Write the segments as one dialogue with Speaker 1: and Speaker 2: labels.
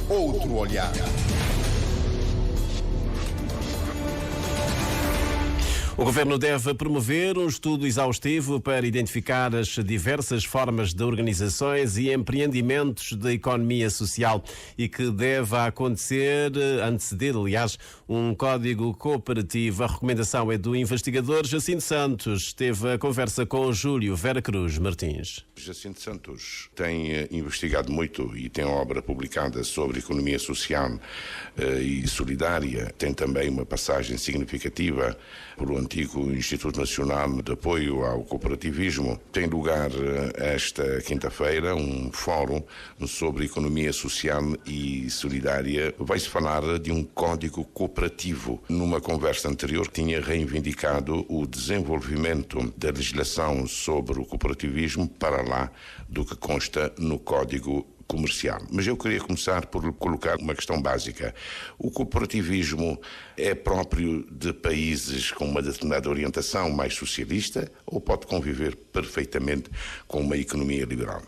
Speaker 1: outro olhar.
Speaker 2: O Governo deve promover um estudo exaustivo para identificar as diversas formas de organizações e empreendimentos da economia social e que deve anteceder, aliás, um código cooperativo. A recomendação é do investigador Jacinto Santos. Teve a conversa com Júlio Vera Cruz Martins.
Speaker 3: Jacinto Santos tem investigado muito e tem obra publicada sobre economia social e solidária. Tem também uma passagem significativa por o antigo Instituto Nacional de Apoio ao Cooperativismo. Tem lugar esta quinta-feira um fórum sobre economia social e solidária. Vai-se falar de um código cooperativo. Numa conversa anterior, tinha reivindicado o desenvolvimento da legislação sobre o cooperativismo para lá do que consta no Código Comercial. Mas eu queria começar por colocar uma questão básica. O cooperativismo é próprio de países com uma determinada orientação mais socialista ou pode conviver perfeitamente com uma economia liberal?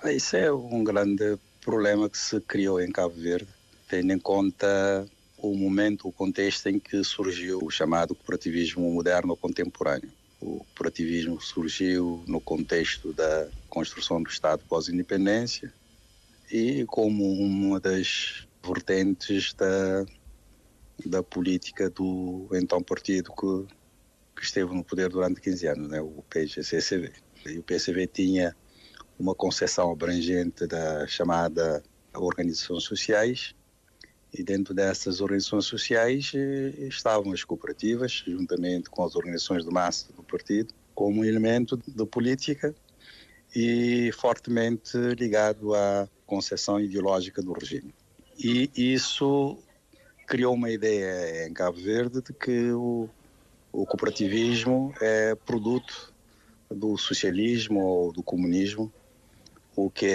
Speaker 4: Isso é um grande problema que se criou em Cabo Verde, tendo em conta o momento, o contexto em que surgiu o chamado cooperativismo moderno contemporâneo. O cooperativismo surgiu no contexto da construção do Estado pós-independência e como uma das vertentes da política do então partido que esteve no poder durante 15 anos, né, o PSCV. E o PSCV tinha uma concepção abrangente da chamada organizações sociais, e dentro dessas organizações sociais estavam as cooperativas, juntamente com as organizações de massa do partido, como um elemento de política e fortemente ligado à concepção ideológica do regime. E isso criou uma ideia em Cabo Verde de que o cooperativismo é produto do socialismo ou do comunismo, o que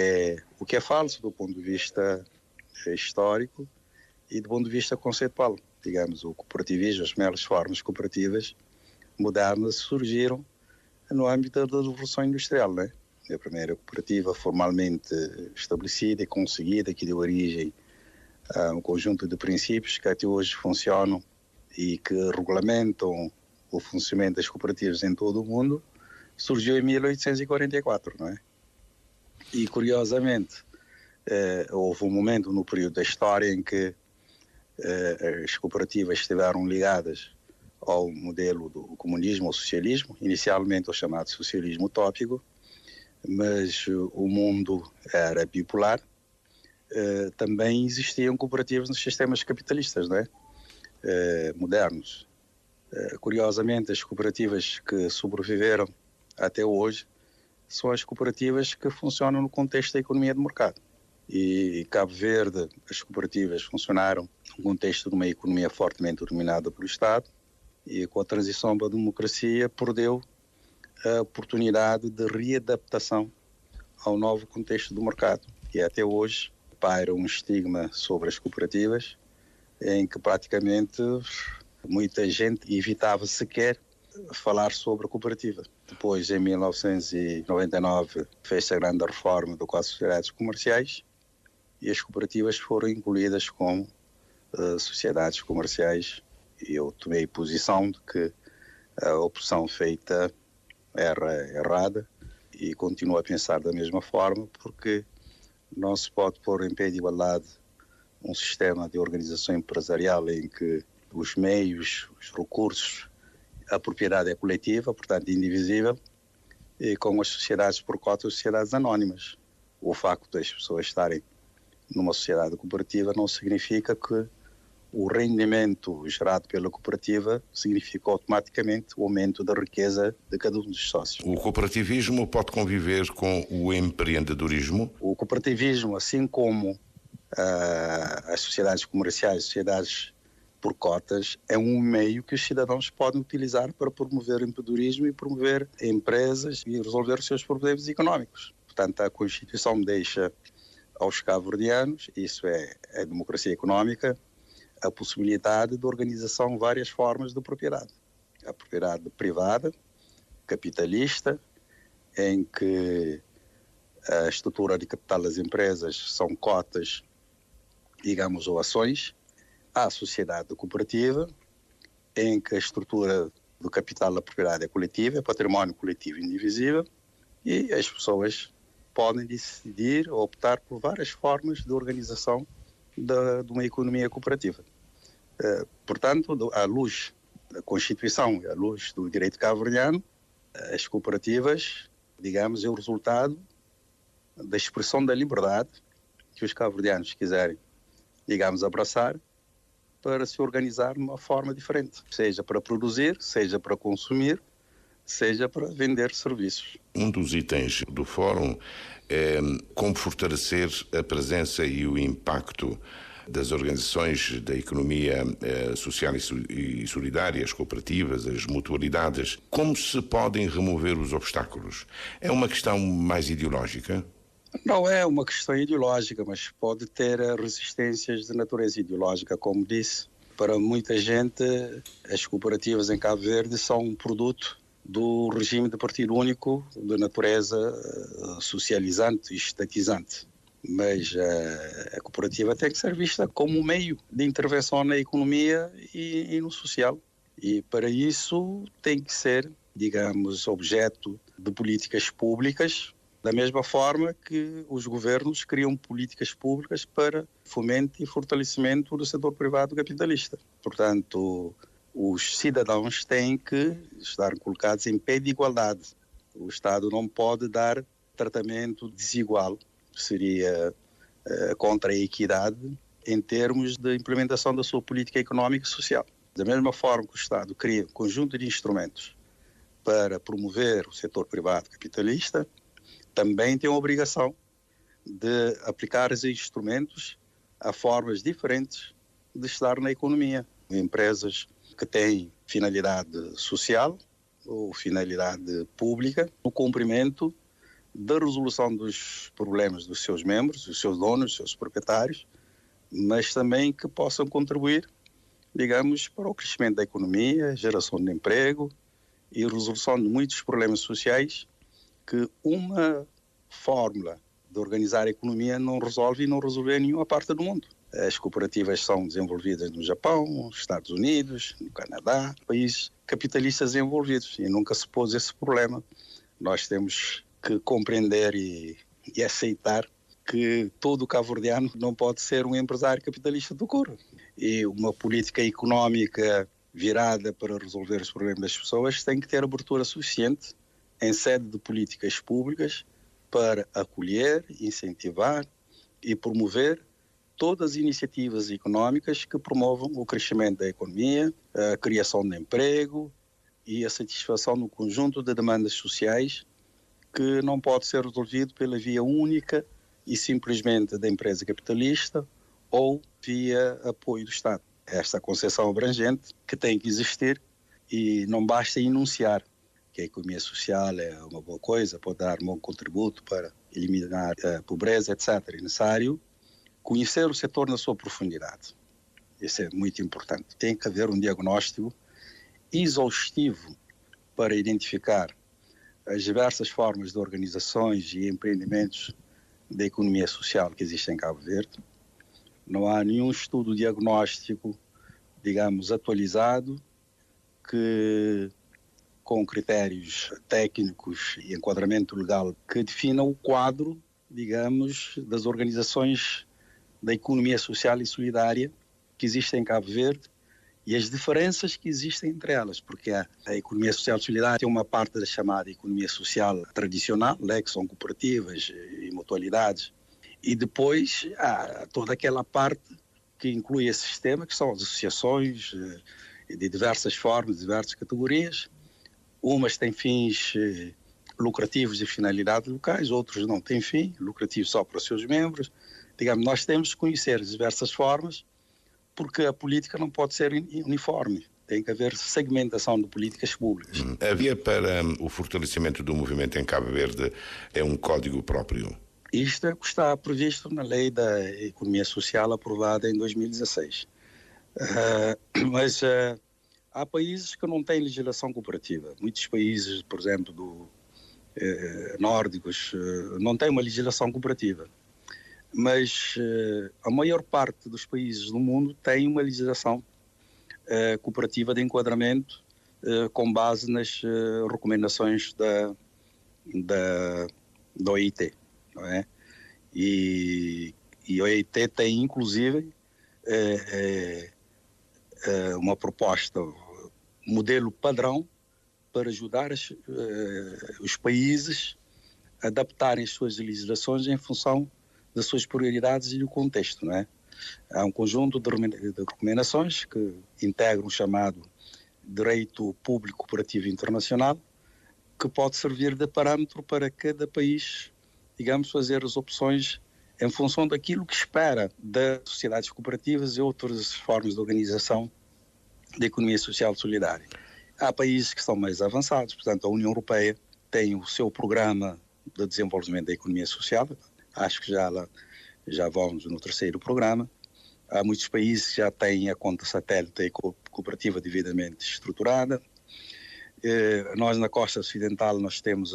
Speaker 4: é falso do ponto de vista histórico e do ponto de vista conceitual. Digamos, o cooperativismo, as primeiras formas cooperativas modernas surgiram no âmbito da Revolução Industrial, né? A primeira cooperativa formalmente estabelecida e conseguida, que deu origem a um conjunto de princípios que até hoje funcionam e que regulamentam o funcionamento das cooperativas em todo o mundo, surgiu em 1844, não é? E, curiosamente, houve um momento no período da história em que as cooperativas estiveram ligadas ao modelo do comunismo ou socialismo, inicialmente o chamado socialismo utópico, mas o mundo era bipolar. Também existiam cooperativas nos sistemas capitalistas, não é? Modernos. Curiosamente, as cooperativas que sobreviveram até hoje são as cooperativas que funcionam no contexto da economia de mercado. E Cabo Verde, as cooperativas funcionaram no contexto de uma economia fortemente dominada pelo Estado, e com a transição para a democracia perdeu a oportunidade de readaptação ao novo contexto do mercado. E até hoje paira um estigma sobre as cooperativas, em que praticamente muita gente evitava sequer falar sobre a cooperativa. Depois, em 1999, fez-se a grande reforma do Código de Sociedades Comerciais e as cooperativas foram incluídas como sociedades comerciais, e eu tomei posição de que a opção feita era errada e continuo a pensar da mesma forma, porque não se pode pôr em pé de igualdade um sistema de organização empresarial em que os meios, os recursos, a propriedade é coletiva, portanto indivisível, e com as sociedades por cotas, sociedades anónimas. O facto das pessoas estarem numa sociedade cooperativa não significa que o rendimento gerado pela cooperativa significa automaticamente o aumento da riqueza de cada um dos sócios.
Speaker 3: O cooperativismo pode conviver com o empreendedorismo?
Speaker 4: O cooperativismo, assim como as sociedades comerciais, sociedades por cotas, é um meio que os cidadãos podem utilizar para promover o empreendedorismo e promover empresas e resolver os seus problemas económicos. Portanto, a Constituição deixa aos cabo-verdianos, isso é a democracia económica, a possibilidade de organização de várias formas de propriedade. A propriedade privada, capitalista, em que a estrutura de capital das empresas são cotas digamos, ou ações à sociedade cooperativa, em que a estrutura do capital da propriedade é coletiva, é património coletivo indivisível, e as pessoas podem decidir ou optar por várias formas de organização de uma economia cooperativa. Portanto, à luz da Constituição e à luz do direito cabo-verdiano, as cooperativas, digamos, é o resultado da expressão da liberdade que os cabo-verdianos quiserem, digamos, abraçar para se organizar de uma forma diferente, seja para produzir, seja para consumir, seja para vender serviços.
Speaker 3: Um dos itens do Fórum é como fortalecer a presença e o impacto das organizações da economia social e solidária, as cooperativas, as mutualidades. Como se podem remover os obstáculos? É uma questão mais ideológica?
Speaker 4: Não é uma questão ideológica, mas pode ter resistências de natureza ideológica, como disse. Para muita gente, as cooperativas em Cabo Verde são um produto do regime de partido único de natureza socializante e estatizante. Mas a cooperativa tem que ser vista como um meio de intervenção na economia e no social. E para isso tem que ser, digamos, objeto de políticas públicas, da mesma forma que os governos criam políticas públicas para fomento e fortalecimento do setor privado capitalista. Portanto, os cidadãos têm que estar colocados em pé de igualdade. O Estado não pode dar tratamento desigual, seria contra a equidade em termos de implementação da sua política económica e social. Da mesma forma que o Estado cria um conjunto de instrumentos para promover o setor privado capitalista, também tem a obrigação de aplicar esses instrumentos a formas diferentes de estar na economia. Empresas que têm finalidade social ou finalidade pública no cumprimento da resolução dos problemas dos seus membros, dos seus donos, dos seus proprietários, mas também que possam contribuir, digamos, para o crescimento da economia, geração de emprego e resolução de muitos problemas sociais que uma fórmula de organizar a economia não resolve e não resolve em nenhuma parte do mundo. As cooperativas são desenvolvidas no Japão, nos Estados Unidos, no Canadá, países capitalistas desenvolvidos, e nunca se pôs esse problema. Nós temos que compreender e aceitar que todo cabo-verdiano não pode ser um empresário capitalista do coro. E uma política económica virada para resolver os problemas das pessoas tem que ter abertura suficiente em sede de políticas públicas para acolher, incentivar e promover todas as iniciativas económicas que promovam o crescimento da economia, a criação de emprego e a satisfação do conjunto de demandas sociais que não pode ser resolvido pela via única e simplesmente da empresa capitalista ou via apoio do Estado. Esta concepção abrangente que tem que existir e não basta enunciar que a economia social é uma boa coisa, pode dar um bom contributo para eliminar a pobreza, etc. É necessário conhecer o setor na sua profundidade. Isso é muito importante. Tem que haver um diagnóstico exaustivo para identificar as diversas formas de organizações e empreendimentos da economia social que existem em Cabo Verde. Não há nenhum estudo diagnóstico, digamos, atualizado que com critérios técnicos e enquadramento legal que defina o quadro, digamos, das organizações da economia social e solidária que existem em Cabo Verde e as diferenças que existem entre elas, porque a economia social e solidária tem uma parte da chamada economia social tradicional, que são cooperativas e mutualidades, e depois há toda aquela parte que inclui esse sistema, que são as associações de diversas formas, de diversas categorias. Umas têm fins lucrativos de finalidades locais, outros não têm fim, lucrativo só para os seus membros. Digamos, nós temos que conhecer as diversas formas, porque a política não pode ser uniforme. Tem que haver segmentação de políticas públicas.
Speaker 3: A via para o fortalecimento do movimento em Cabo Verde é um código próprio?
Speaker 4: Isto é o que está previsto na Lei da Economia Social aprovada em 2016. Mas há países que não têm legislação cooperativa. Muitos países, por exemplo, nórdicos, não têm uma legislação cooperativa. mas a maior parte dos países do mundo tem uma legislação cooperativa de enquadramento com base nas recomendações da OIT, não é? E a OIT tem, inclusive, uma proposta, modelo padrão, para ajudar os países a adaptarem as suas legislações em função das suas prioridades e do contexto, não é? Há um conjunto de recomendações que integram o chamado Direito Público Cooperativo Internacional, que pode servir de parâmetro para cada país, digamos, fazer as opções em função daquilo que espera das sociedades cooperativas e outras formas de organização da economia social solidária. Há países que são mais avançados, portanto, a União Europeia tem o seu programa de desenvolvimento da economia social, acho que já vamos no terceiro programa. Há muitos países que já têm a conta satélite e cooperativa devidamente estruturada. Nós, na costa ocidental, nós temos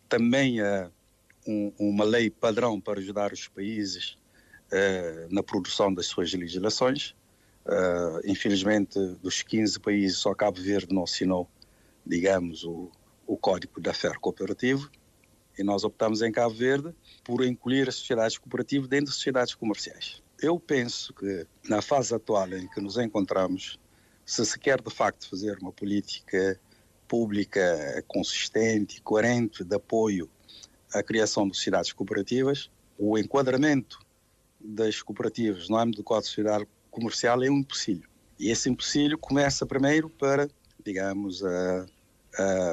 Speaker 4: também uma lei padrão para ajudar os países na produção das suas legislações. Infelizmente, dos 15 países, só Cabo Verde não assinou, digamos, o Código da Fé Cooperativo, e nós optamos em Cabo Verde por incluir as sociedades cooperativas dentro das sociedades comerciais. Eu penso que, na fase atual em que nos encontramos, se quer de facto fazer uma política pública consistente e coerente de apoio à criação de sociedades cooperativas, o enquadramento das cooperativas no âmbito do Código de Sociedade Comercial é um empecilho. E esse empecilho começa primeiro para, digamos, a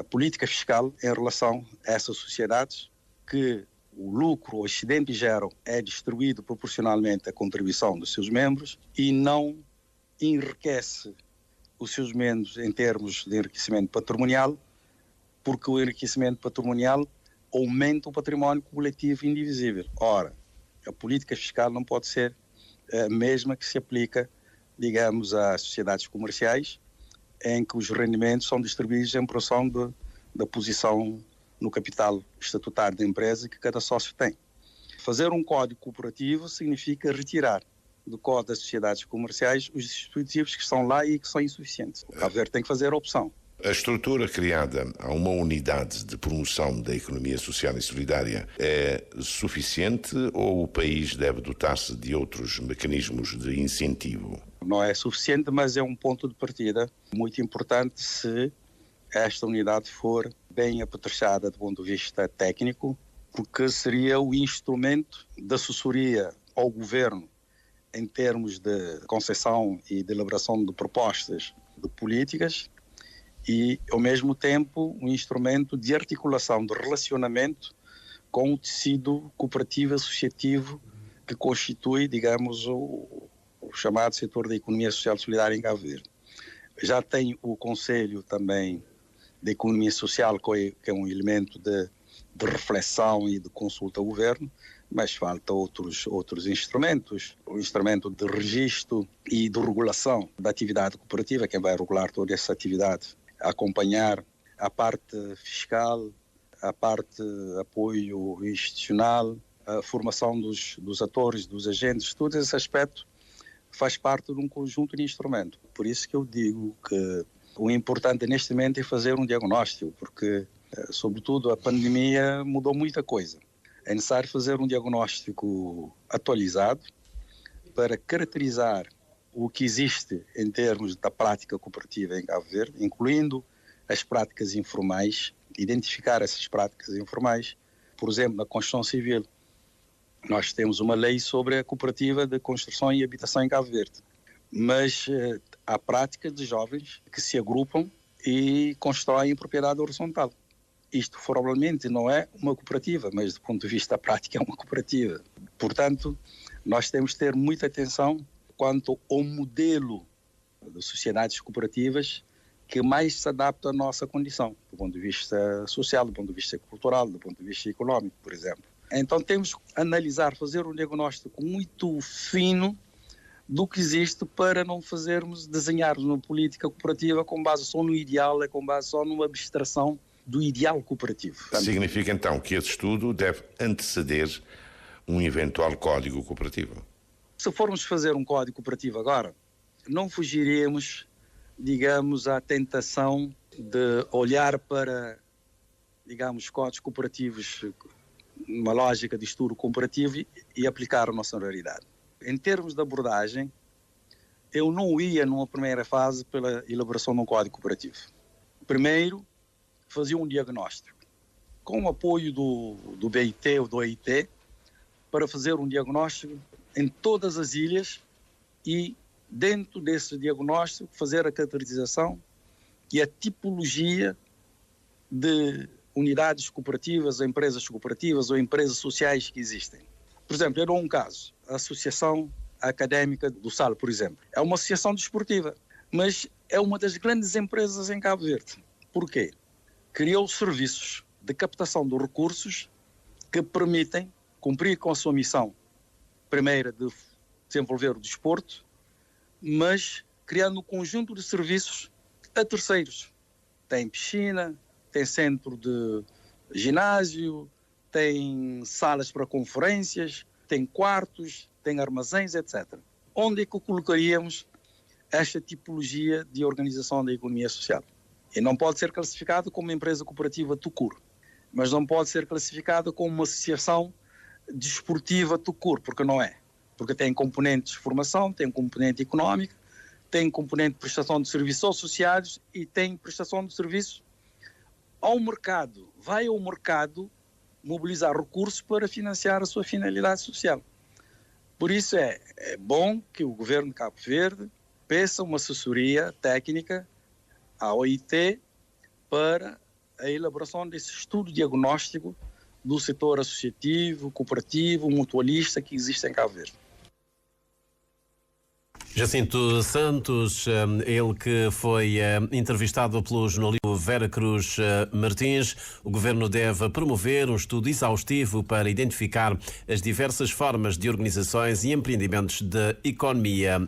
Speaker 4: política fiscal em relação a essas sociedades, que o lucro ou excedente que geram é distribuído proporcionalmente à contribuição dos seus membros e não enriquece os seus membros em termos de enriquecimento patrimonial, porque o enriquecimento patrimonial aumenta o património coletivo indivisível. Ora, a política fiscal não pode ser a mesma que se aplica, digamos, às sociedades comerciais, em que os rendimentos são distribuídos em função da posição no capital estatutário da empresa que cada sócio tem. Fazer um código cooperativo significa retirar do Código das Sociedades Comerciais os dispositivos que estão lá e que são insuficientes. O Cabo Verde tem que fazer a opção.
Speaker 3: A estrutura criada a uma unidade de promoção da economia social e solidária é suficiente ou o país deve dotar-se de outros mecanismos de incentivo?
Speaker 4: Não é suficiente, mas é um ponto de partida muito importante se esta unidade for bem apetrechada do ponto de vista técnico, porque seria o instrumento de assessoria ao governo em termos de concessão e de elaboração de propostas de políticas e, ao mesmo tempo, um instrumento de articulação, de relacionamento com o tecido cooperativo associativo que constitui, digamos, o chamado setor da economia social solidária em Cabo Verde. Já tem o Conselho também de Economia Social, que é um elemento de reflexão e de consulta ao governo, mas falta outros instrumentos, o instrumento de registro e de regulação da atividade cooperativa, quem vai regular toda essa atividade, acompanhar a parte fiscal, a parte de apoio institucional, a formação dos atores, dos agentes, todo esse aspecto faz parte de um conjunto de instrumentos. Por isso que eu digo que o importante neste momento é fazer um diagnóstico, porque, sobretudo, a pandemia mudou muita coisa. É necessário fazer um diagnóstico atualizado para caracterizar o que existe em termos da prática cooperativa em Cabo Verde, incluindo as práticas informais, identificar essas práticas informais. Por exemplo, na construção civil, nós temos uma lei sobre a cooperativa de construção e habitação em Cabo Verde, mas há práticas de jovens que se agrupam e constroem propriedade horizontal. Isto provavelmente não é uma cooperativa, mas do ponto de vista prático é uma cooperativa. Portanto, nós temos de ter muita atenção quanto ao modelo de sociedades cooperativas que mais se adapta à nossa condição, do ponto de vista social, do ponto de vista cultural, do ponto de vista econômico, por exemplo. Então temos que analisar, fazer um diagnóstico muito fino do que existe para não desenharmos uma política cooperativa com base só no ideal, com base só numa abstração do ideal cooperativo.
Speaker 3: Significa então que esse estudo deve anteceder um eventual código cooperativo.
Speaker 4: Se formos fazer um código cooperativo agora, não fugiríamos, digamos, à tentação de olhar para, digamos, códigos cooperativos numa lógica de estudo comparativo e aplicar a nossa realidade. Em termos de abordagem, eu não ia numa primeira fase pela elaboração de um código cooperativo. Primeiro, fazia um diagnóstico, com o apoio do BIT ou do AIT, para fazer um diagnóstico em todas as ilhas e, dentro desse diagnóstico, fazer a caracterização e a tipologia de unidades cooperativas, ou empresas cooperativas ou empresas sociais que existem. Por exemplo, eu dou um caso, a Associação Académica do Sal, por exemplo. É uma associação desportiva, mas é uma das grandes empresas em Cabo Verde. Por quê? Criou serviços de captação de recursos que permitem cumprir com a sua missão, primeira de desenvolver o desporto, mas criando um conjunto de serviços a terceiros. Tem piscina, tem centro de ginásio, tem salas para conferências, tem quartos, tem armazéns, etc. Onde é que colocaríamos esta tipologia de organização da economia social? E não pode ser classificado como uma empresa cooperativa tucur, mas não pode ser classificado como uma associação desportiva tucur, porque não é. Porque tem componentes de formação, tem componente económica, tem componente de prestação de serviços associados e tem prestação de serviços ao mercado. Vai ao mercado mobilizar recursos para financiar a sua finalidade social. Por isso é bom que o governo de Cabo Verde peça uma assessoria técnica à OIT para a elaboração desse estudo diagnóstico do setor associativo, cooperativo, mutualista que existe em Cabo Verde.
Speaker 2: Jacinto Santos, ele que foi entrevistado pelo jornalista Vera Cruz Martins. O governo deve promover um estudo exaustivo para identificar as diversas formas de organizações e empreendimentos da economia